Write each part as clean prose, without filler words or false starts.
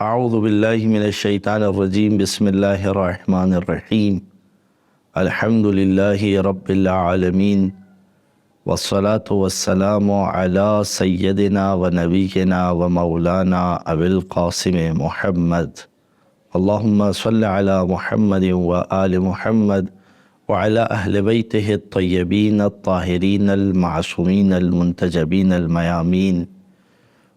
اعوذ باللہ من الشیطان الرجیم بسم اللہ الرحمن الرحیم الحمد للہ رب العالمین والصلاة والسلام علی سیدنا و نبینا و مولانا ابی القاسم محمد اللہم صل علی محمد و آل محمد وعلى أهل بيته الطيبين الطاهرين المعصومين المنتجبين الميامين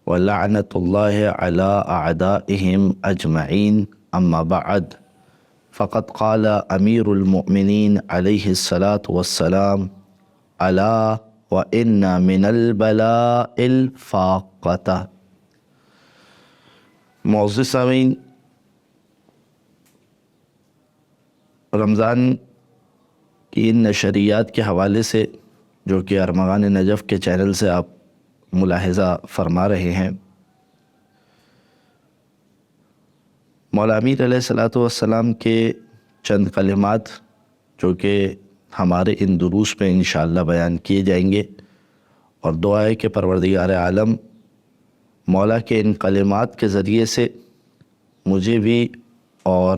ولعنة الله على أعدائهم أجمعين أما بعد فقد قال أمير المؤمنين عليه الصلاة والسلام ألا وإن من البلاء الفاقة. معزز سامعین، رمضان کی ان نشریات کے حوالے سے جو کہ ارمغان نجف کے چینل سے آپ ملاحظہ فرما رہے ہیں، مولا امیر علیہ السلام کے چند کلمات جو کہ ہمارے ان دروس میں انشاءاللہ بیان کیے جائیں گے، اور دعا ہے کہ پروردگار عالم مولا کے ان کلمات کے ذریعے سے مجھے بھی اور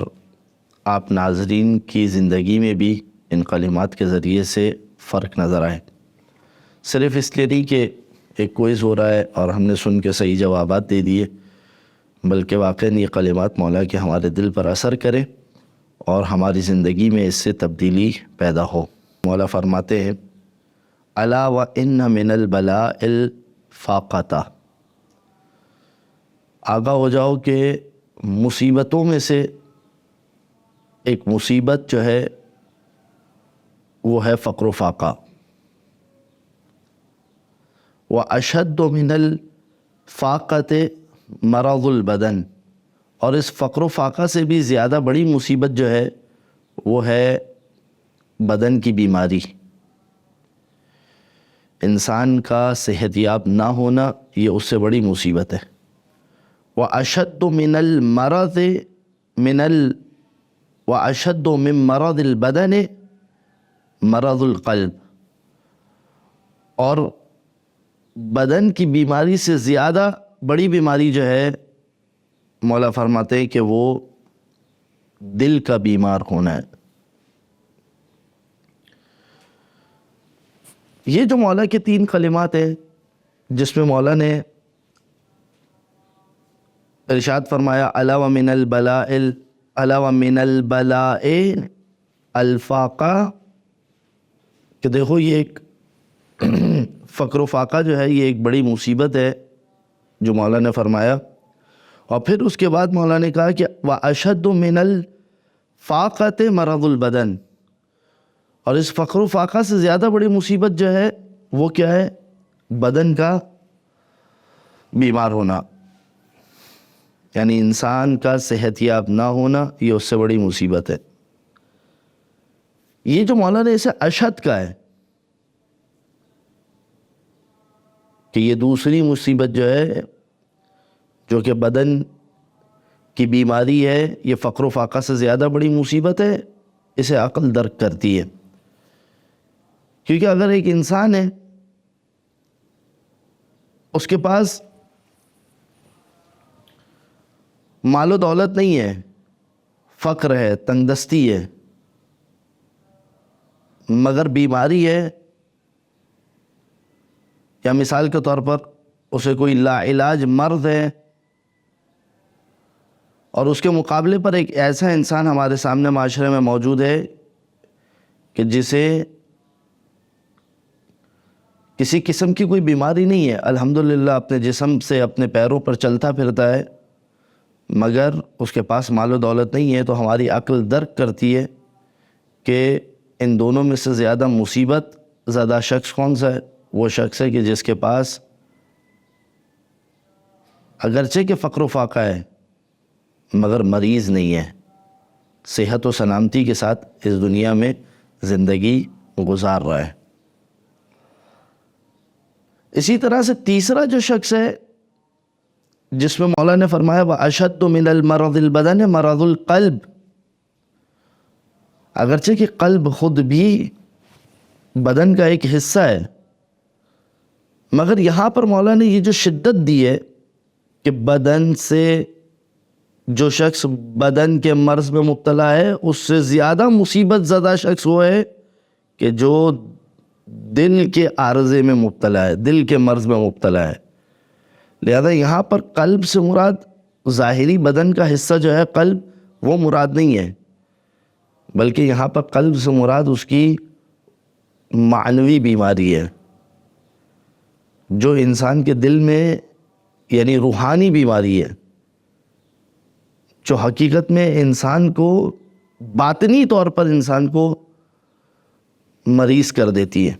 آپ ناظرین کی زندگی میں بھی ان کلمات کے ذریعے سے فرق نظر آئے. صرف اس لیے نہیں کہ ایک کوئز ہو رہا ہے اور ہم نے سن کے صحیح جوابات دے دیے، بلکہ واقعاً یہ کلمات مولا کے ہمارے دل پر اثر کرے اور ہماری زندگی میں اس سے تبدیلی پیدا ہو. مولا فرماتے ہیں الا وان من البلاء الفاقة، آگاہ ہو جاؤ کہ مصیبتوں میں سے ایک مصیبت جو ہے وہ ہے فقر و فاقہ. وَأَشَدُّ مِنَ الْفَاقَةِ مَرَضُ الْبَدَنِ، اور اس فقر و فاقہ سے بھی زیادہ بڑی مصیبت جو ہے وہ ہے بدن کی بیماری. انسان کا صحت یاب نہ ہونا یہ اس سے بڑی مصیبت ہے. وَأَشَدُّ مِنَ وَأَشَدُّ مِن مَرَضِ الْبَدَنِ مرض القلب، اور بدن کی بیماری سے زیادہ بڑی بیماری جو ہے مولا فرماتے ہیں کہ وہ دل کا بیمار ہونا ہے. یہ جو مولا کے تین کلمات ہیں جس میں مولا نے ارشاد فرمایا الا ومن البلاء الفاقہ، کہ دیکھو یہ ایک فقر و فاقہ جو ہے یہ ایک بڑی مصیبت ہے جو مولا نے فرمایا. اور پھر اس کے بعد مولا نے کہا کہ وَأَشَدُّ مِنَ الْفَاقَةِ مَرَضُ الْبَدَنِ، اور اس فقر و فاقہ سے زیادہ بڑی مصیبت جو ہے وہ کیا ہے؟ بدن کا بیمار ہونا، یعنی انسان کا صحت یاب نہ ہونا یہ اس سے بڑی مصیبت ہے. یہ جو مولا نے اسے اشد کا ہے کہ یہ دوسری مصیبت جو ہے جو کہ بدن کی بیماری ہے، یہ فقر و فاقہ سے زیادہ بڑی مصیبت ہے، اسے عقل درک کرتی ہے. کیونکہ اگر ایک انسان ہے اس کے پاس مال و دولت نہیں ہے، فقر ہے، تنگ دستی ہے، مگر بیماری ہے، یا مثال کے طور پر اسے کوئی لا علاج مرض ہے، اور اس کے مقابلے پر ایک ایسا انسان ہمارے سامنے معاشرے میں موجود ہے کہ جسے کسی قسم کی کوئی بیماری نہیں ہے، الحمدللہ اپنے جسم سے اپنے پیروں پر چلتا پھرتا ہے، مگر اس کے پاس مال و دولت نہیں ہے، تو ہماری عقل درک کرتی ہے کہ ان دونوں میں سے زیادہ مصیبت زدہ شخص کون سا ہے؟ وہ شخص ہے کہ جس کے پاس اگرچہ کہ فقر و فاقہ ہے مگر مریض نہیں ہے، صحت و سلامتی کے ساتھ اس دنیا میں زندگی گزار رہا ہے. اسی طرح سے تیسرا جو شخص ہے جس میں مولا نے فرمایا وَأَشَدُّ مِنَ الْمَرَضِ الْبَدَنِ مَرَضُ الْقَلْبِ، اگرچہ کہ قلب خود بھی بدن کا ایک حصہ ہے، مگر یہاں پر مولا نے یہ جو شدت دی ہے کہ بدن سے جو شخص بدن کے مرض میں مبتلا ہے اس سے زیادہ مصیبت زدہ شخص وہ ہے کہ جو دل کے عارضے میں مبتلا ہے، دل کے مرض میں مبتلا ہے۔ لہذا یہاں پر قلب سے مراد ظاہری بدن کا حصہ جو ہے قلب، وہ مراد نہیں ہے، بلکہ یہاں پر قلب سے مراد اس کی معنوی بیماری ہے، جو انسان کے دل میں یعنی روحانی بیماری ہے، جو حقیقت میں انسان کو باطنی طور پر انسان کو مریض کر دیتی ہے۔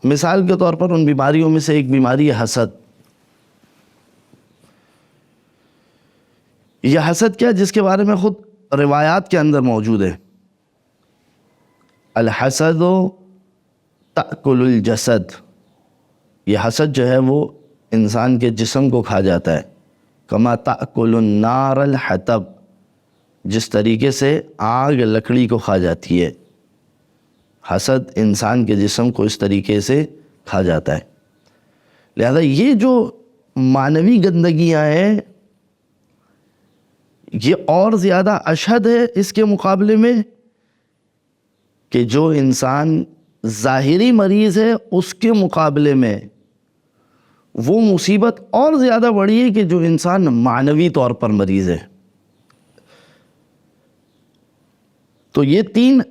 مثال کے طور پر ان بیماریوں میں سے ایک بیماری ہے حسد۔ یہ حسد کیا، جس کے بارے میں خود روایات کے اندر موجود ہے، الحسد تأکل الجسد، یہ حسد جو ہے وہ انسان کے جسم کو کھا جاتا ہے، کما تأکل النار الحطب، جس طریقے سے آگ لکڑی کو کھا جاتی ہے، حسد انسان کے جسم کو اس طریقے سے کھا جاتا ہے۔ لہذا یہ جو معنوی گندگیاں ہیں یہ اور زیادہ اشد ہے اس کے مقابلے میں کہ جو انسان ظاہری مریض ہے اس کے مقابلے میں وہ مصیبت اور زیادہ بڑی ہے کہ جو انسان معنوی طور پر مریض ہے۔ تو یہ تین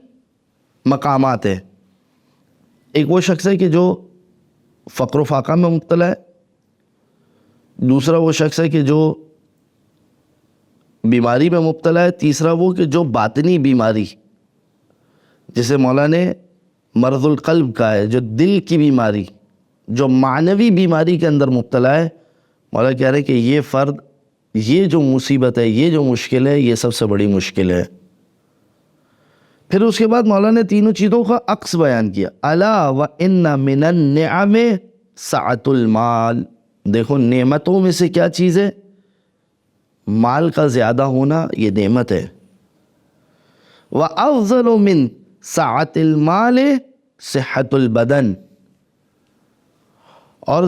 مقامات ہیں، ایک وہ شخص ہے کہ جو فقر و فاقہ میں مبتلا ہے، دوسرا وہ شخص ہے کہ جو بیماری میں مبتلا ہے، تیسرا وہ کہ جو باطنی بیماری جسے مولا نے مرض القلب کہا ہے، جو دل کی بیماری، جو معنوی بیماری کے اندر مبتلا ہے، مولا کہہ رہے کہ یہ فرد، یہ جو مصیبت ہے، یہ جو مشکل ہے، یہ سب سے بڑی مشکل ہے۔ پھر اس کے بعد مولا نے تینوں چیزوں کا عکس بیان کیا، الا وان من النعم سعۃ المال، دیکھو نعمتوں میں سے کیا چیز ہے؟ مال کا زیادہ ہونا یہ نعمت ہے۔ وافضل من سعۃ المال صحت البدن، اور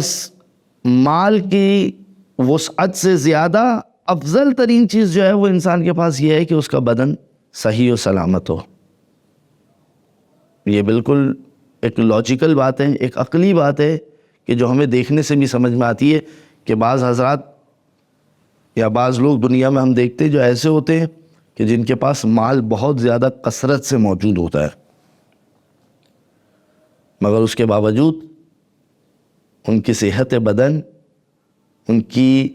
مال کی وسعت سے زیادہ افضل ترین چیز جو ہے وہ انسان کے پاس یہ ہے کہ اس کا بدن صحیح و سلامت ہو۔ یہ بالکل ایک لاجیکل بات ہے، ایک عقلی بات ہے کہ جو ہمیں دیکھنے سے بھی سمجھ میں آتی ہے کہ بعض حضرات یا بعض لوگ دنیا میں ہم دیکھتے ہیں جو ایسے ہوتے ہیں کہ جن کے پاس مال بہت زیادہ کثرت سے موجود ہوتا ہے، مگر اس کے باوجود ان کی صحت بدن، ان کی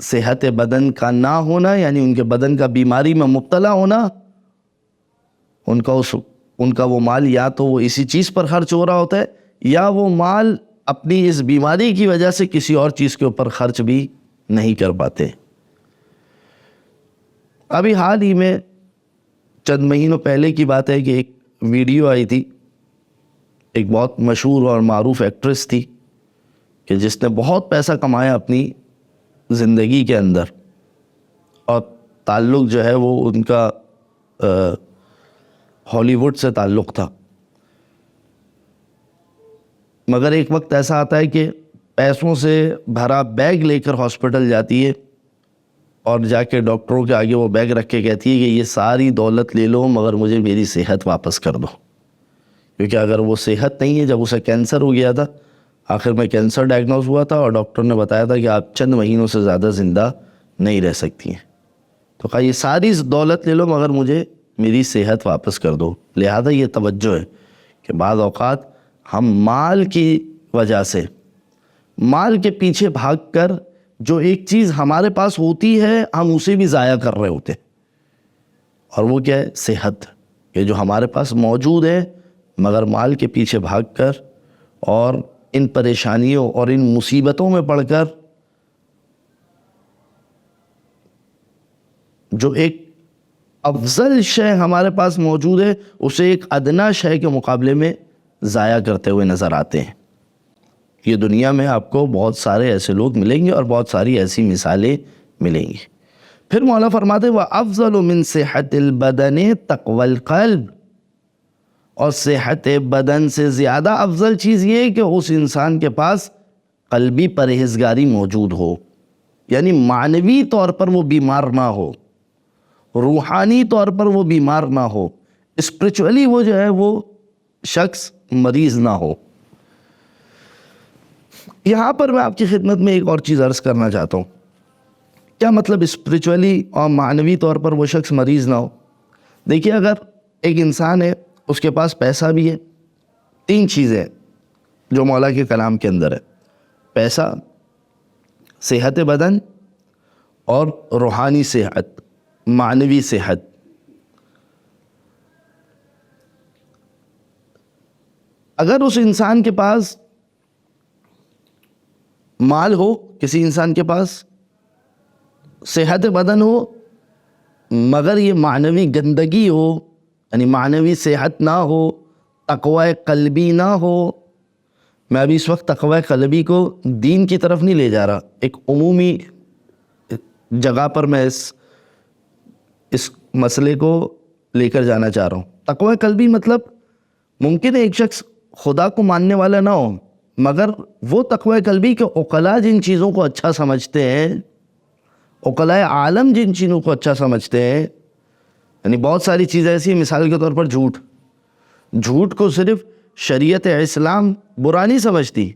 صحت بدن کا نہ ہونا، یعنی ان کے بدن کا بیماری میں مبتلا ہونا، ان کا وہ مال یا تو وہ اسی چیز پر خرچ ہو رہا ہوتا ہے، یا وہ مال اپنی اس بیماری کی وجہ سے کسی اور چیز کے اوپر خرچ بھی نہیں کر پاتے۔ ابھی حال ہی میں چند مہینوں پہلے کی بات ہے کہ ایک ویڈیو آئی تھی، ایک بہت مشہور اور معروف ایکٹریس تھی کہ جس نے بہت پیسہ کمایا اپنی زندگی کے اندر، اور تعلق جو ہے وہ ان کا ہالی ووڈ سے تعلق تھا، مگر ایک وقت ایسا آتا ہے کہ پیسوں سے بھرا بیگ لے کر ہاسپٹل جاتی ہے اور جا کے ڈاکٹروں کے آگے وہ بیگ رکھ کے کہتی ہے کہ یہ ساری دولت لے لو مگر مجھے میری صحت واپس کر دو، کیونکہ اگر وہ صحت نہیں ہے، جب اسے کینسر ہو گیا تھا، آخر میں کینسر ڈائگنوز ہوا تھا اور ڈاکٹر نے بتایا تھا کہ آپ چند مہینوں سے زیادہ زندہ نہیں رہ سکتی ہیں، تو کہا یہ ساری دولت لے لو مگر مجھے میری صحت واپس کر دو۔ لہذا یہ توجہ ہے کہ بعض اوقات ہم مال کی وجہ سے، مال کے پیچھے بھاگ کر جو ایک چیز ہمارے پاس ہوتی ہے ہم اسے بھی ضائع کر رہے ہوتے ہیں، اور وہ کیا ہے؟ صحت، کہ جو ہمارے پاس موجود ہے مگر مال کے پیچھے بھاگ کر اور ان پریشانیوں اور ان مصیبتوں میں پڑ کر جو ایک افضل شے ہمارے پاس موجود ہے اسے ایک ادنا شے کے مقابلے میں ضائع کرتے ہوئے نظر آتے ہیں۔ یہ دنیا میں آپ کو بہت سارے ایسے لوگ ملیں گے اور بہت ساری ایسی مثالیں ملیں گی۔ پھر مولا فرماتے ہیں وَأَفْضَلُ مِنْ صِحَّةِ الْبَدَنِ تَقْوَى الْقَلْبِ، اور صحت بدن سے زیادہ افضل چیز یہ ہے کہ اس انسان کے پاس قلبی پرہیزگاری موجود ہو، یعنی معنوی طور پر وہ بیمار نہ ہو، روحانی طور پر وہ بیمار نہ ہو، اسپرچولی وہ جو ہے وہ شخص مریض نہ ہو۔ یہاں پر میں آپ کی خدمت میں ایک اور چیز عرض کرنا چاہتا ہوں۔ کیا مطلب اسپرچولی اور معنوی طور پر وہ شخص مریض نہ ہو؟ دیکھیے، اگر ایک انسان ہے، اس کے پاس پیسہ بھی ہے، تین چیزیں جو مولا کے کلام کے اندر ہے: پیسہ، صحت بدن اور روحانی صحت، معنوی صحت۔ اگر اس انسان کے پاس مال ہو، کسی انسان کے پاس صحت بدن ہو، مگر یہ معنوی گندگی ہو، یعنی معنوی صحت نہ ہو، تقوی قلبی نہ ہو۔ میں ابھی اس وقت تقوی قلبی کو دین کی طرف نہیں لے جا رہا، ایک عمومی جگہ پر میں اس مسئلے کو لے کر جانا چاہ رہا ہوں۔ تقوی قلبی مطلب ممکن ہے ایک شخص خدا کو ماننے والا نہ ہو، مگر وہ تقوی قلبی کے عقلاء جن چیزوں کو اچھا سمجھتے ہیں، عقلاء عالم جن چیزوں کو اچھا سمجھتے ہیں، یعنی بہت ساری چیزیں ایسی ہیں، مثال کے طور پر جھوٹ کو صرف شریعت اسلام برا نہیں سمجھتی،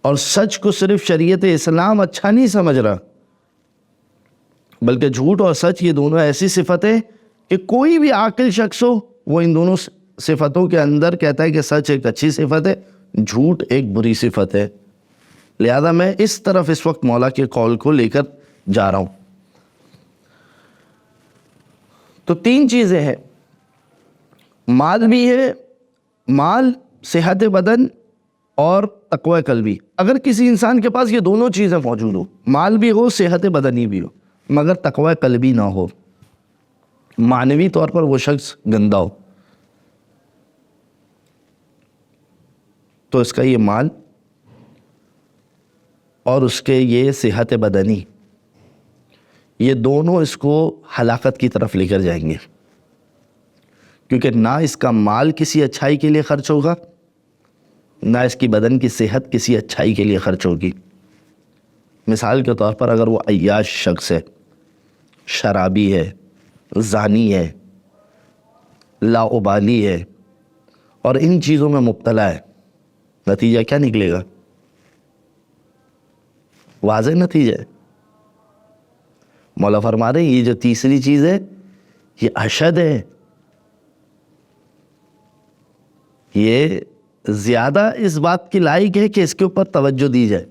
اور سچ کو صرف شریعت اسلام اچھا نہیں سمجھ رہا، بلکہ جھوٹ اور سچ یہ دونوں ایسی صفتیں کہ کوئی بھی عاقل شخص ہو وہ ان دونوں صفتوں کے اندر کہتا ہے کہ سچ ایک اچھی صفت ہے، جھوٹ ایک بری صفت ہے۔ لہذا میں اس طرف اس وقت مولا کے قول کو لے کر جا رہا ہوں۔ تو تین چیزیں ہیں، مال بھی ہے، مال، صحت بدن اور تقوی قلبی۔ اگر کسی انسان کے پاس یہ دونوں چیزیں موجود ہو، مال بھی ہو، صحت بدنی بھی ہو، مگر تقوی قلبی نہ ہو، معنوی طور پر وہ شخص گندا ہو، تو اس کا یہ مال اور اس کے یہ صحت بدنی، یہ دونوں اس کو ہلاکت کی طرف لے کر جائیں گے، کیونکہ نہ اس کا مال کسی اچھائی کے لیے خرچ ہوگا، نہ اس کی بدن کی صحت کسی اچھائی کے لیے خرچ ہوگی۔ مثال کے طور پر اگر وہ عیاش شخص ہے، شرابی ہے، زانی ہے، لاابالی ہے اور ان چیزوں میں مبتلا ہے، نتیجہ کیا نکلے گا؟ واضح نتیجہ ہے۔ مولا فرما رہے ہیں یہ جو تیسری چیز ہے یہ اشد ہے، یہ زیادہ اس بات کی لائق ہے کہ اس کے اوپر توجہ دی جائے۔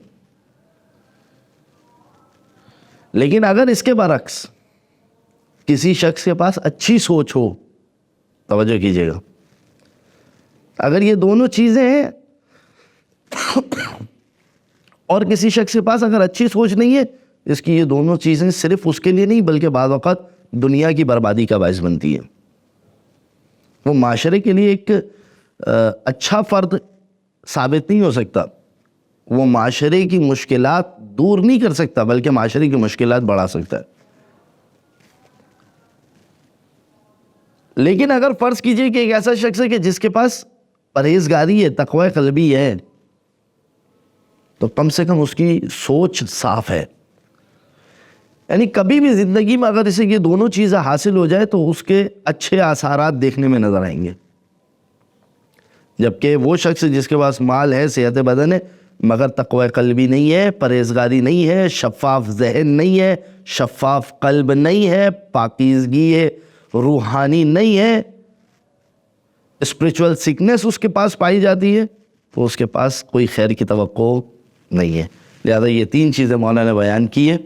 لیکن اگر اس کے برعکس کسی شخص کے پاس اچھی سوچ ہو، توجہ کیجیے گا، اگر یہ دونوں چیزیں ہیں اور کسی شخص کے پاس اگر اچھی سوچ نہیں ہے، اس کی یہ دونوں چیزیں صرف اس کے لیے نہیں بلکہ بعض اوقات دنیا کی بربادی کا باعث بنتی ہے۔ وہ معاشرے کے لیے ایک اچھا فرد ثابت نہیں ہو سکتا، وہ معاشرے کی مشکلات دور نہیں کر سکتا بلکہ معاشرے کی مشکلات بڑھا سکتا ہے۔ لیکن اگر فرض کیجئے کہ ایک ایسا شخص ہے کہ جس کے پاس پرہیزگاری ہے، تقوی قلبی ہے، تو کم سے کم اس کی سوچ صاف ہے، یعنی کبھی بھی زندگی میں اگر اسے یہ دونوں چیزیں حاصل ہو جائے تو اس کے اچھے آثارات دیکھنے میں نظر آئیں گے۔ جبکہ وہ شخص جس کے پاس مال ہے، صحت بدن ہے، مگر تقوی قلبی نہیں ہے، پرہیزگاری نہیں ہے، شفاف ذہن نہیں ہے، شفاف قلب نہیں ہے، پاکیزگی ہے، روحانی نہیں ہے، اسپرچول سکنس اس کے پاس پائی جاتی ہے، تو اس کے پاس کوئی خیر کی توقع نہیں ہے۔ لہذا یہ تین چیزیں مولانا نے بیان کی ہیں،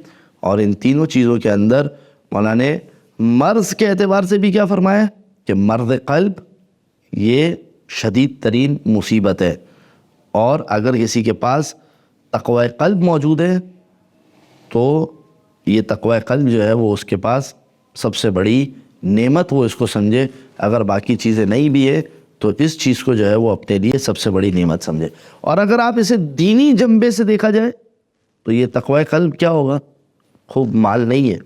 اور ان تینوں چیزوں کے اندر مولانا نے مرض کے اعتبار سے بھی کیا فرمایا کہ مرض قلب یہ شدید ترین مصیبت ہے، اور اگر کسی کے پاس تقوی قلب موجود ہے تو یہ تقوی قلب جو ہے وہ اس کے پاس سب سے بڑی نعمت وہ اس کو سمجھے، اگر باقی چیزیں نہیں بھی ہے تو اس چیز کو جو ہے وہ اپنے لیے سب سے بڑی نعمت سمجھے۔ اور اگر آپ اسے دینی جنبے سے دیکھا جائے تو یہ تقوی قلب کیا ہوگا؟ خوب مال نہیں ہے،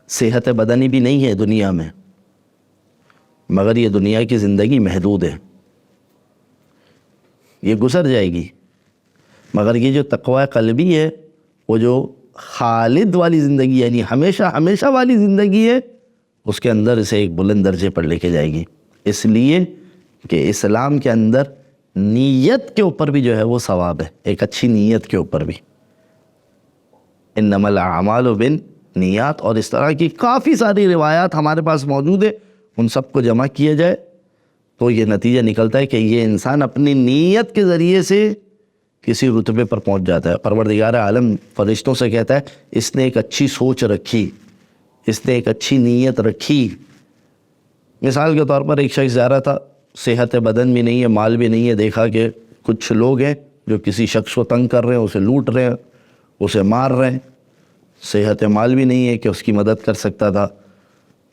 صحت بدنی بھی نہیں ہے دنیا میں، مگر یہ دنیا کی زندگی محدود ہے، یہ گزر جائے گی، مگر یہ جو تقوی قلبی ہے وہ جو خالد والی زندگی یعنی ہمیشہ ہمیشہ والی زندگی ہے، اس کے اندر اسے ایک بلند درجے پر لے کے جائے گی، اس لیے کہ اسلام کے اندر نیت کے اوپر بھی جو ہے وہ ثواب ہے، ایک اچھی نیت کے اوپر بھی، انما الاعمال بالنیات، اور اس طرح کی کافی ساری روایات ہمارے پاس موجود ہے، ان سب کو جمع کیا جائے تو یہ نتیجہ نکلتا ہے کہ یہ انسان اپنی نیت کے ذریعے سے کسی رتبے پر پہنچ جاتا ہے۔ پروردگار عالم فرشتوں سے کہتا ہے اس نے ایک اچھی سوچ رکھی، اس نے ایک اچھی نیت رکھی۔ مثال کے طور پر ایک شخص جا رہا تھا، صحت بدن بھی نہیں ہے، مال بھی نہیں ہے، دیکھا کہ کچھ لوگ ہیں جو کسی شخص کو تنگ کر رہے ہیں، اسے لوٹ رہے ہیں، اسے مار رہے ہیں، صحت مال بھی نہیں ہے کہ اس کی مدد کر سکتا تھا،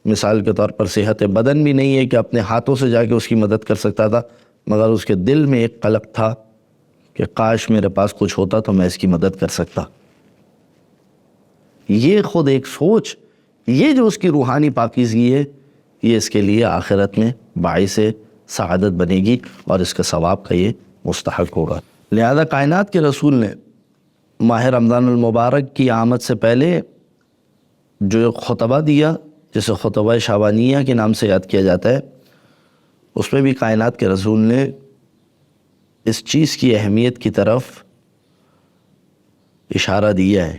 مثال کے طور پر صحت بدن بھی نہیں ہے کہ اپنے ہاتھوں سے جا کے اس کی مدد کر سکتا تھا، مگر اس کے دل میں ایک قلق تھا کہ کاش میرے پاس کچھ ہوتا تو میں اس کی مدد کر سکتا۔ یہ خود ایک سوچ، یہ جو اس کی روحانی پاکیزگی ہے، یہ اس کے لیے آخرت میں باعث سعادت بنے گی اور اس کا ثواب کا یہ مستحق ہوگا۔ لہذا کائنات کے رسول نے ماہ رمضان المبارک کی آمد سے پہلے جو خطبہ دیا، جسے خطبہ شعبانیہ کے نام سے یاد کیا جاتا ہے، اس میں بھی کائنات کے رسول نے اس چیز کی اہمیت کی طرف اشارہ دیا ہے۔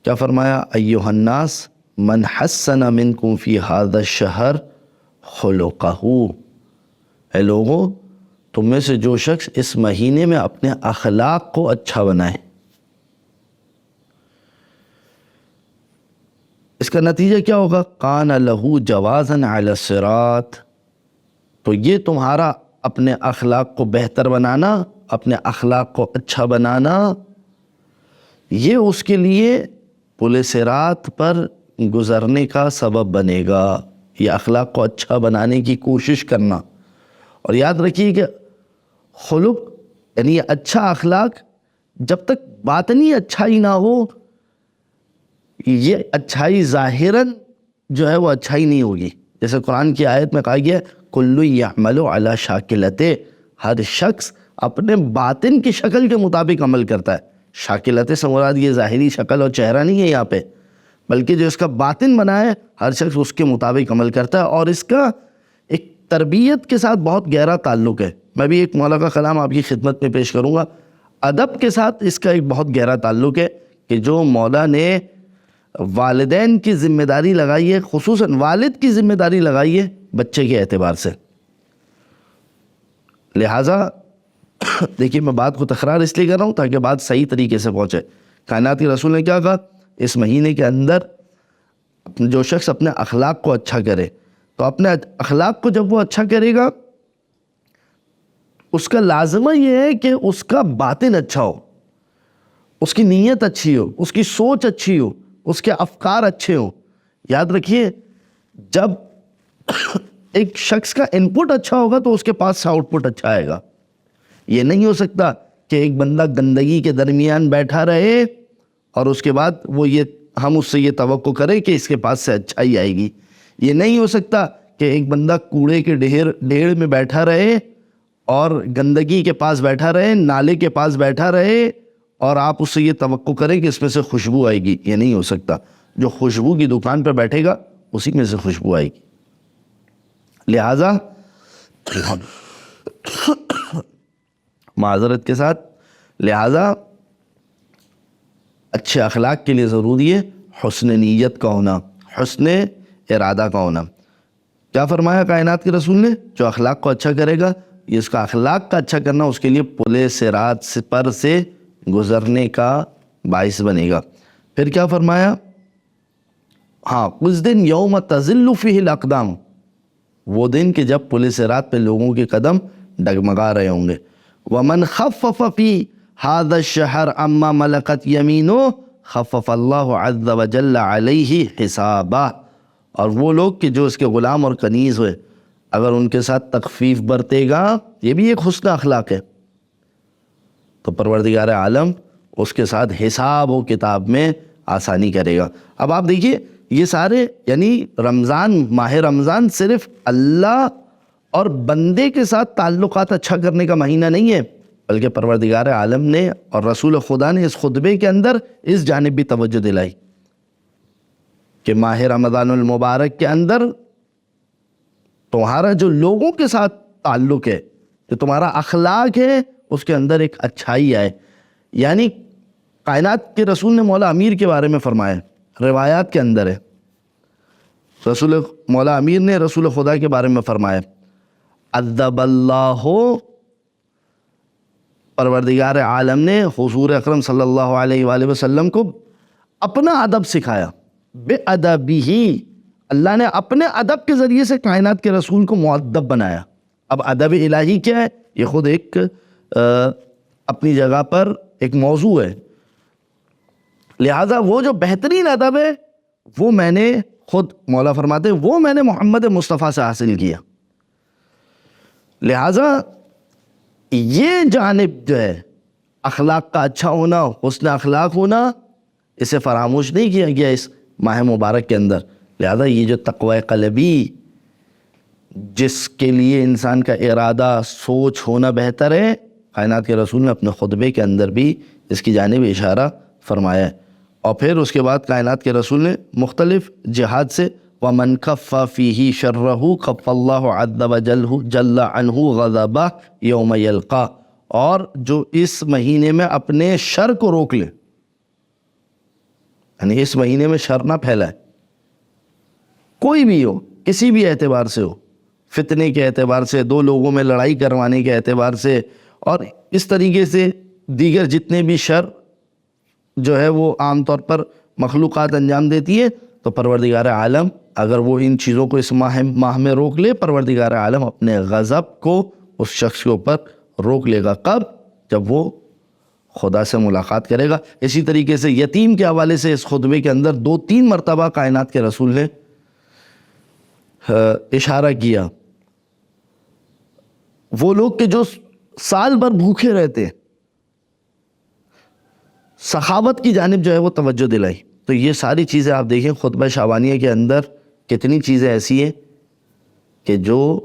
کیا فرمایا؟ ایھا الناس من حسن منکم فی ھذا الشہر خلقہ، اے لوگوں تم میں سے جو شخص اس مہینے میں اپنے اخلاق کو اچھا بنائے، اس کا نتیجہ کیا ہوگا؟ کان لہ جوازا علی الصراط، تو یہ تمہارا اپنے اخلاق کو بہتر بنانا، اپنے اخلاق کو اچھا بنانا، یہ اس کے لیے پل صراط پر گزرنے کا سبب بنے گا۔ یہ اخلاق کو اچھا بنانے کی کوشش کرنا، اور یاد رکھیے کہ خلق یعنی اچھا اخلاق جب تک باطنی اچھائی نہ ہو، یہ اچھائی ظاہراً جو ہے وہ اچھائی نہیں ہوگی۔ جیسے قرآن کی آیت میں کہا گیا کل یعمل علی شاکلتہ، ہر شخص اپنے باطن کی شکل کے مطابق عمل کرتا ہے۔ شاکلتہ سے مراد یہ ظاہری شکل اور چہرہ نہیں ہے یہاں پہ، بلکہ جو اس کا باطن بنا ہے ہر شخص اس کے مطابق عمل کرتا ہے، اور اس کا ایک تربیت کے ساتھ بہت گہرا تعلق ہے۔ میں بھی ایک مولا کا کلام آپ کی خدمت میں پیش کروں گا۔ ادب کے ساتھ اس کا ایک بہت گہرا تعلق ہے کہ جو مولا نے والدین کی ذمہ داری لگائی ہے، خصوصاً والد کی ذمہ داری لگائی ہے بچے کے اعتبار سے۔ لہٰذا دیکھیے میں بات کو تکرار اس لیے کر رہا ہوں تاکہ بات صحیح طریقے سے پہنچے۔ کائنات کے رسول نے کیا کہا؟ اس مہینے کے اندر جو شخص اپنے اخلاق کو اچھا کرے، تو اپنے اخلاق کو جب وہ اچھا کرے گا، اس کا لازمہ یہ ہے کہ اس کا باطن اچھا ہو، اس کی نیت اچھی ہو، اس کی سوچ اچھی ہو، اس کے افکار اچھے ہوں۔ یاد رکھیے جب ایک شخص کا ان پٹ اچھا ہوگا تو اس کے پاس سے آؤٹ پٹ اچھا آئے گا۔ یہ نہیں ہو سکتا کہ ایک بندہ گندگی کے درمیان بیٹھا رہے اور اس کے بعد ہم اس سے یہ توقع کریں کہ اس کے پاس سے اچھائی آئے گی۔ یہ نہیں ہو سکتا کہ ایک بندہ کوڑے کے ڈھیر میں بیٹھا رہے اور گندگی کے پاس بیٹھا رہے، نالے کے پاس بیٹھا رہے، اور آپ اس سے یہ توقع کریں کہ اس میں سے خوشبو آئے گی۔ یہ نہیں ہو سکتا۔ جو خوشبو کی دکان پہ بیٹھے گا اسی میں سے خوشبو آئے گی۔ لہٰذا معذرت کے ساتھ، لہٰذا اچھے اخلاق کے لیے ضروری ہے حسن نیت کا ہونا، حسن ارادہ کا ہونا۔ کیا فرمایا کائنات کے رسول نے؟ جو اخلاق کو اچھا کرے گا، یہ اس کا اخلاق کا اچھا کرنا اس کے لیے پل صراط پر سے گزرنے کا باعث بنے گا۔ پھر کیا فرمایا؟ ہاں، اس دن یوم تزل فیہ الاقدام، وہ دن کہ جب پل صراط پہ لوگوں کے قدم ڈگمگا رہے ہوں گے۔ ومن خفف فی ھذا الشہر اما ملکت یمینہ خفف اللہ عز وجل علیہ حسابہ، اور وہ لوگ کہ جو اس کے غلام اور کنیز ہوئے، اگر ان کے ساتھ تخفیف برتے گا، یہ بھی ایک حسن اخلاق ہے، تو پروردگار عالم اس کے ساتھ حساب و کتاب میں آسانی کرے گا۔ اب آپ دیکھیے یہ سارے یعنی ماہ رمضان صرف اللہ اور بندے کے ساتھ تعلقات اچھا کرنے کا مہینہ نہیں ہے، بلکہ پروردگار عالم نے اور رسول خدا نے اس خطبے کے اندر اس جانب بھی توجہ دلائی کہ ماہ رمضان المبارک کے اندر تمہارا جو لوگوں کے ساتھ تعلق ہے، جو تمہارا اخلاق ہے، اس کے اندر ایک اچھائی آئے. یعنی کائنات کے رسول نے مولا امیر کے بارے میں فرمایا، روایات کے اندر ہے، مولا امیر نے رسول خدا کے بارے میں فرمایا ادب اللہ، پروردگار عالم نے حضور اکرم صلی اللہ علیہ وآلہ وسلم کو اپنا ادب سکھایا. بے ادبی، اللہ نے اپنے ادب کے ذریعے سے کائنات کے رسول کو مؤدب بنایا. اب ادب الہی کیا ہے؟ یہ خود ایک اپنی جگہ پر ایک موضوع ہے. لہٰذا وہ جو بہترین ادب ہے وہ میں نے خود مولا فرماتے وہ میں نے محمد مصطفیٰ سے حاصل کیا. لہٰذا یہ جانب جو ہے اخلاق کا اچھا ہونا، حسن اخلاق ہونا، اسے فراموش نہیں کیا گیا اس ماہ مبارک کے اندر. لہذا یہ جو تقوی قلبی جس کے لیے انسان کا ارادہ سوچ ہونا بہتر ہے، کائنات کے رسول نے اپنے خطبے کے اندر بھی اس کی جانب اشارہ فرمایا ہے. اور پھر اس کے بعد کائنات کے رسول نے مختلف جہاد سے وَمَنْ كَفَّ فِيهِ شَرَّهُ كَفَّ اللَّهُ عَزَّ وَجَلَّ جَلَّ عَنْهُ غَضَبَهُ يَوْمَ يَلْقَاهُ، اور جو اس مہینے میں اپنے شر کو روک لے، یعنی اس مہینے میں شر نہ پھیلائے، کوئی بھی ہو، کسی بھی اعتبار سے ہو، فتنے کے اعتبار سے، دو لوگوں میں لڑائی کروانے کے اعتبار سے، اور اس طریقے سے دیگر جتنے بھی شر جو ہے وہ عام طور پر مخلوقات انجام دیتی ہے، تو پروردگار عالم اگر وہ ان چیزوں کو اس ماہ میں روک لے، پروردگار عالم اپنے غضب کو اس شخص کے اوپر روک لے گا. کب؟ جب وہ خدا سے ملاقات کرے گا. اسی طریقے سے یتیم کے حوالے سے اس خطبے کے اندر 2-3 مرتبہ کائنات کے رسول نے اشارہ کیا. وہ لوگ کہ جو سال بھر بھوکے رہتے، سخاوت کی جانب جو ہے وہ توجہ دلائی. تو یہ ساری چیزیں آپ دیکھیں خطبہ شعبانیہ کے اندر کتنی چیزیں ایسی ہیں کہ جو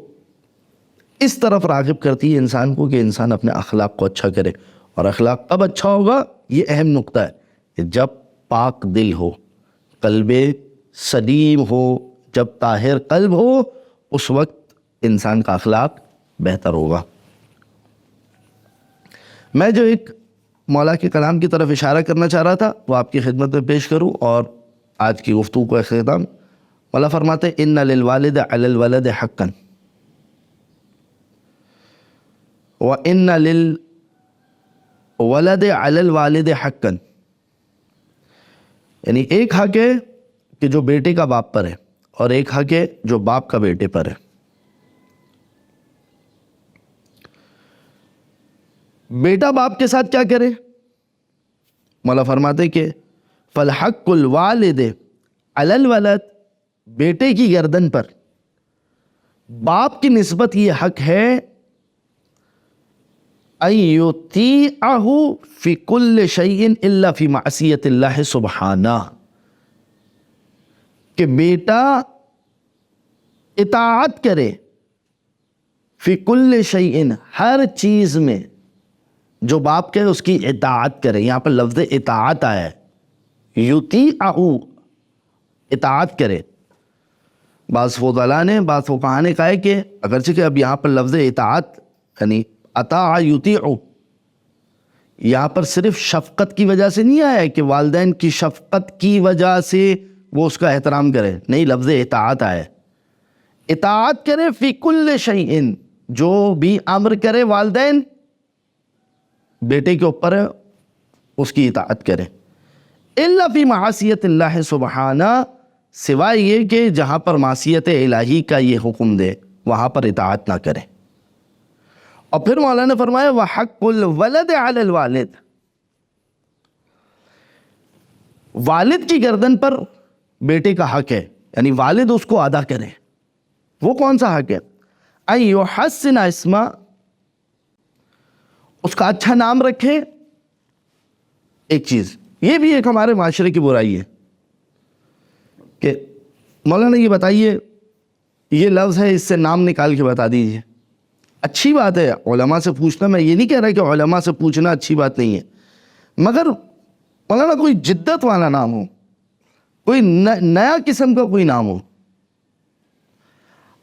اس طرف راغب کرتی ہے انسان کو کہ انسان اپنے اخلاق کو اچھا کرے. اور اخلاق کب اچھا ہوگا؟ یہ اہم نقطہ ہے کہ جب پاک دل ہو، قلب سلیم ہو، جب طاہر قلب ہو، اس وقت انسان کا اخلاق بہتر ہوگا. میں جو ایک مولا کے کلام کی طرف اشارہ کرنا چاہ رہا تھا وہ آپ کی خدمت میں پیش کروں اور آج کی گفتگو کو اختتام. مولا فرماتے ان للوالد علی الولد حقا وان للولد علی الوالد حقا، یعنی ایک حق ہے کہ جو بیٹے کا باپ پر ہے اور ایک حق ہے جو باپ کا بیٹے پر ہے. بیٹا باپ کے ساتھ کیا کرے؟ مولا فرماتے کہ فالحق الوالد علی الولد، بیٹے کی گردن پر باپ کی نسبت یہ حق ہے ان یطیعہ فی کل شیء الا فی معصیۃ اللہ سبحانہ، کہ بیٹا اطاعت کرے فی کل شیء، ہر چیز میں جو باپ کہے اس کی اطاعت کرے. یہاں پر لفظ اطاعت آیا ہے، یطیعہ، اطاعت کرے. بعض فضلاء نے، بعض فقہاء نے کہا ہے کہ اگرچہ کہ اب یہاں پر لفظ اطاعت یعنی اطاع یطیع یہاں پر صرف شفقت کی وجہ سے نہیں آیا ہے کہ والدین کی شفقت کی وجہ سے وہ اس کا احترام کرے، نہیں، لفظ اطاعت آیا ہے. اطاعت کرے فی کل شیء، جو بھی امر کرے والدین بیٹے کے اوپر ہے اس کی اطاعت کرے. الا فی معصیۃ اللہ سبحانہ، سوائے یہ کہ جہاں پر معصیت الہی کا یہ حکم دے وہاں پر اطاعت نہ کرے. اور پھر مولانا نے فرمایا وحق الولد علی الوالد، والد کی گردن پر بیٹے کا حق ہے، یعنی والد اس کو ادا کرے. وہ کون سا حق ہے؟ ان یحسن اسما، اس کا اچھا نام رکھے. ایک چیز یہ بھی ایک ہمارے معاشرے کی برائی ہے کہ مولانا یہ بتائیے یہ لفظ ہے، اس سے نام نکال کے بتا دیجئے. اچھی بات ہے علماء سے پوچھنا، میں یہ نہیں کہہ رہا کہ علماء سے پوچھنا اچھی بات نہیں ہے، مگر مولانا کوئی جدت والا نام ہو، کوئی نیا قسم کا کوئی نام ہو.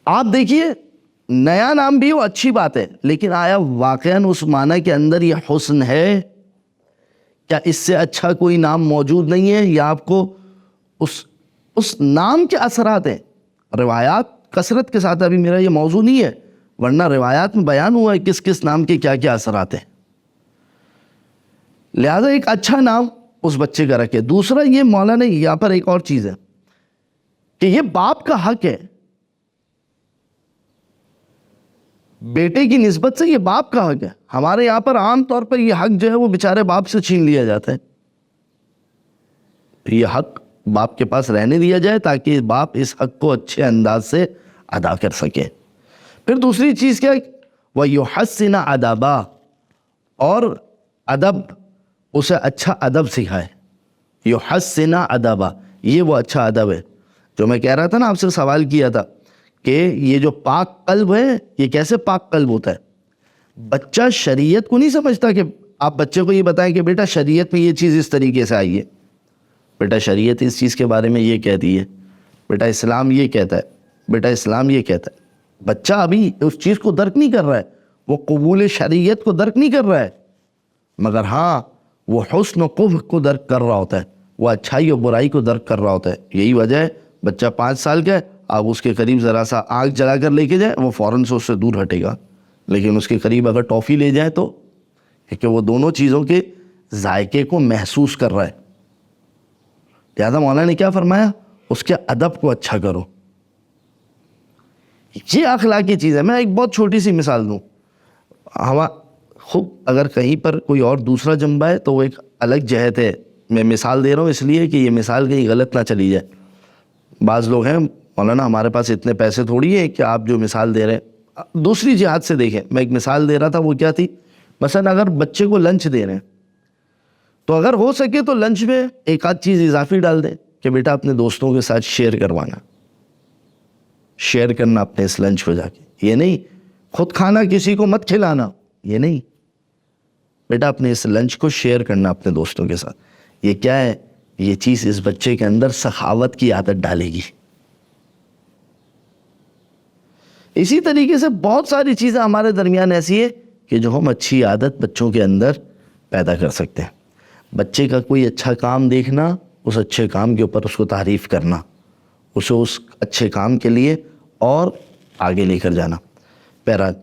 آپ دیکھیے نیا نام بھی ہو اچھی بات ہے، لیکن آیا واقعاً اس معنی کے اندر یہ حسن ہے؟ کیا اس سے اچھا کوئی نام موجود نہیں ہے؟ یا آپ کو اس نام کے اثرات ہیں؟ روایات کثرت کے ساتھ، ابھی میرا یہ موضوع نہیں ہے، ورنہ روایات میں بیان ہوا ہے کس کس نام کے کیا کیا اثرات ہیں. لہذا ایک اچھا نام اس بچے کا رکھے. دوسرا یہ مولانا یہاں پر ایک اور چیز ہے کہ یہ باپ کا حق ہے، بیٹے کی نسبت سے یہ باپ کا حق ہے. ہمارے یہاں پر عام طور پر یہ حق جو ہے وہ بیچارے باپ سے چھین لیا جاتا ہے. یہ حق باپ کے پاس رہنے دیا جائے تاکہ باپ اس حق کو اچھے انداز سے ادا کر سکے. پھر دوسری چیز کیا، وَيُحَسِّنَ أَدَبًا، اور ادب، اسے اچھا ادب سکھائے. یحسن ادبا، یہ وہ اچھا ادب ہے جو میں کہہ رہا تھا نا، آپ سے سوال کیا تھا کہ یہ جو پاک قلب ہے یہ کیسے پاک قلب ہوتا ہے. بچہ شریعت کو نہیں سمجھتا کہ آپ بچے کو یہ بتائیں کہ بیٹا شریعت میں یہ چیز اس طریقے سے آئی ہے، بیٹا شریعت اس چیز کے بارے میں یہ کہتی ہے، بیٹا اسلام یہ کہتا ہے، بیٹا اسلام یہ کہتا ہے. بچہ ابھی اس چیز کو درک نہیں کر رہا ہے، وہ قبول شریعت کو درک نہیں کر رہا ہے، مگر ہاں وہ حسن و قبح کو درک کر رہا ہوتا ہے، وہ اچھائی و برائی کو درک کر رہا ہوتا ہے. یہی وجہ ہے بچہ 5 سال کا ہے، آپ اس کے قریب ذرا سا آگ جلا کر لے کے جائیں وہ فوراً سے اس سے دور ہٹے گا، لیکن اس کے قریب اگر ٹافی لے جائیں تو کہ وہ دونوں چیزوں کے ذائقے کو محسوس کر رہا ہے. لہٰذا مولانا نے کیا فرمایا، اس کے ادب کو اچھا کرو. یہ اخلاقی چیز ہے. میں ایک بہت چھوٹی سی مثال دوں، خود اگر کہیں پر کوئی اور دوسرا جنبہ ہے تو وہ ایک الگ جہت ہے. میں مثال دے رہا ہوں اس لیے کہ یہ مثال کہیں غلط نہ چلی جائے. بعض لوگ ہیں مولانا ہمارے پاس اتنے پیسے تھوڑی ہے کہ آپ جو مثال دے رہے ہیں دوسری جہت سے دیکھیں. میں ایک مثال دے رہا تھا، وہ کیا تھی، مثلا اگر بچے کو لنچ دے رہے ہیں تو اگر ہو سکے تو لنچ میں ایک آدھ چیز اضافی ڈال دیں کہ بیٹا اپنے دوستوں کے ساتھ شیئر کروانا، شیئر کرنا اپنے اس لنچ کو جا کے. یہ نہیں خود کھانا کسی کو مت کھلانا، یہ نہیں، بیٹا اپنے اس لنچ کو شیئر کرنا اپنے دوستوں کے ساتھ. یہ کیا ہے، یہ چیز اس بچے کے اندر سخاوت کی عادت ڈالے گی. اسی طریقے سے بہت ساری چیزیں ہمارے درمیان ایسی ہے کہ جو ہم اچھی عادت بچوں کے اندر پیدا کر سکتے ہیں. بچے کا کوئی اچھا کام دیکھنا، اس اچھے کام کے اوپر اس کو تعریف کرنا، اسے اس اچھے کام کے لیے اور آگے لے کر جانا. بہرحال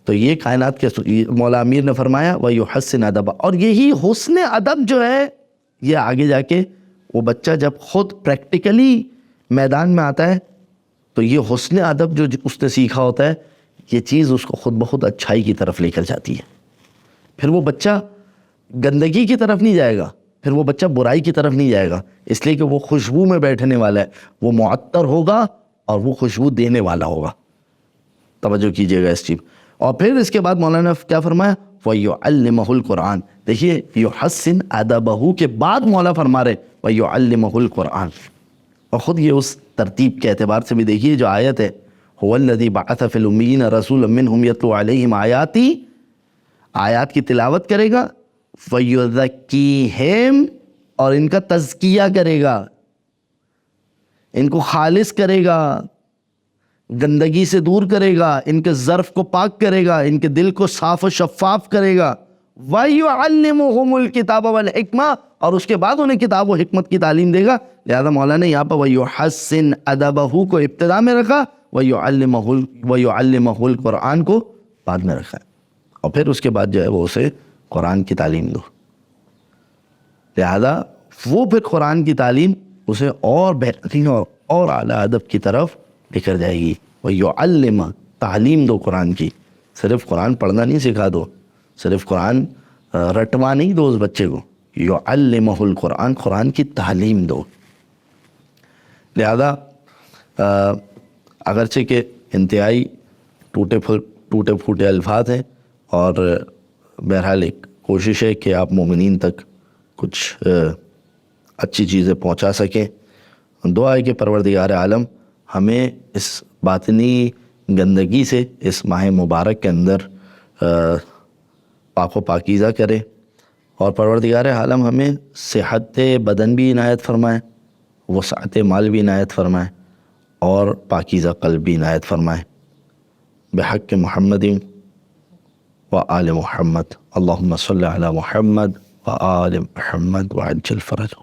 تو یہ کائنات کے مولا امیر نے فرمایا وَيُحَسِّنَ أَدَبًا، اور یہی حسن ادب جو ہے یہ آگے جا کے وہ بچہ جب خود پریکٹیکلی میدان میں آتا ہے تو یہ حسن ادب جو اس نے سیکھا ہوتا ہے یہ چیز اس کو خود بخود اچھائی کی طرف لے کر جاتی ہے. پھر وہ بچہ گندگی کی طرف نہیں جائے گا، پھر وہ بچہ برائی کی طرف نہیں جائے گا، اس لیے کہ وہ خوشبو میں بیٹھنے والا ہے، وہ معطر ہوگا اور وہ خوشبو دینے والا ہوگا. توجہ کیجیے گا اس چیز. اور پھر اس کے بعد مولانا نے کیا فرمایا، وَيُعَلِّمَهُ الْقُرْآنَ. دیکھیے یحسن ادبہ کے بعد مولا فرما رہے وَيُعَلِّمَهُ الْقُرْآنَ، اور خود یہ اس ترتیب کے اعتبار سے بھی دیکھیے جو آیت ہے هُوَ الَّذِي بَعَثَ فِي الْأُمِّيِّينَ رَسُولًا مِّنْهُمْ يَتْلُو عَلَيْهِمْ آيَاتِهِ، آیات کی تلاوت کرے گا، وَيُزَكِّيهِمْ، اور ان کا تزکیہ کرے گا، ان کو خالص کرے گا، گندگی سے دور کرے گا، ان کے ظرف کو پاک کرے گا، ان کے دل کو صاف و شفاف کرے گا. وَيُعَلِّمُهُمُ الْكِتَابَ وَالْحِكْمَةَ، اور اس کے بعد انہیں کتاب و حکمت کی تعلیم دے گا. لہذا مولانا نے یہاں پر وَيُحَسِّنْ أَدَبَهُ کو ابتدا میں رکھا، وَيُعَلِّمَهُ الْقُرْآنَ کو بعد میں رکھا، اور پھر اس کے بعد جو ہے وہ اسے قرآن کی تعلیم دو. لہذا وہ پھر قرآن کی تعلیم اسے اور بہترین اور اعلیٰ ادب کی طرف لے کر جائے گی. وَيُعَلِّمَ، تعلیم دو قرآن کی. صرف قرآن پڑھنا نہیں سکھا دو، صرف قرآن رٹوا نہیں دو اس بچے کو، يُعَلِّمَهُ الْقُرْآنَ، قرآن کی تعلیم دو. لہذا اگرچہ کہ انتہائی ٹوٹے پھوٹے الفاظ ہیں، اور بہرحال ایک کوشش ہے کہ آپ مومنین تک کچھ اچھی چیزیں پہنچا سکیں. دعا ہے کہ پروردگار عالم ہمیں اس باطنی گندگی سے اس ماہ مبارک کے اندر پاک و پاکیزہ کرے، اور پروردگار عالم ہمیں صحت بدن بھی عنایت فرمائے، وسعت مال بھی عنایت فرمائے، اور پاکیزہ قلب بھی عنایت فرمائے، بحق محمد و آل محمد، اللہم صلی علی محمد و آل محمد وعجل فرجہ۔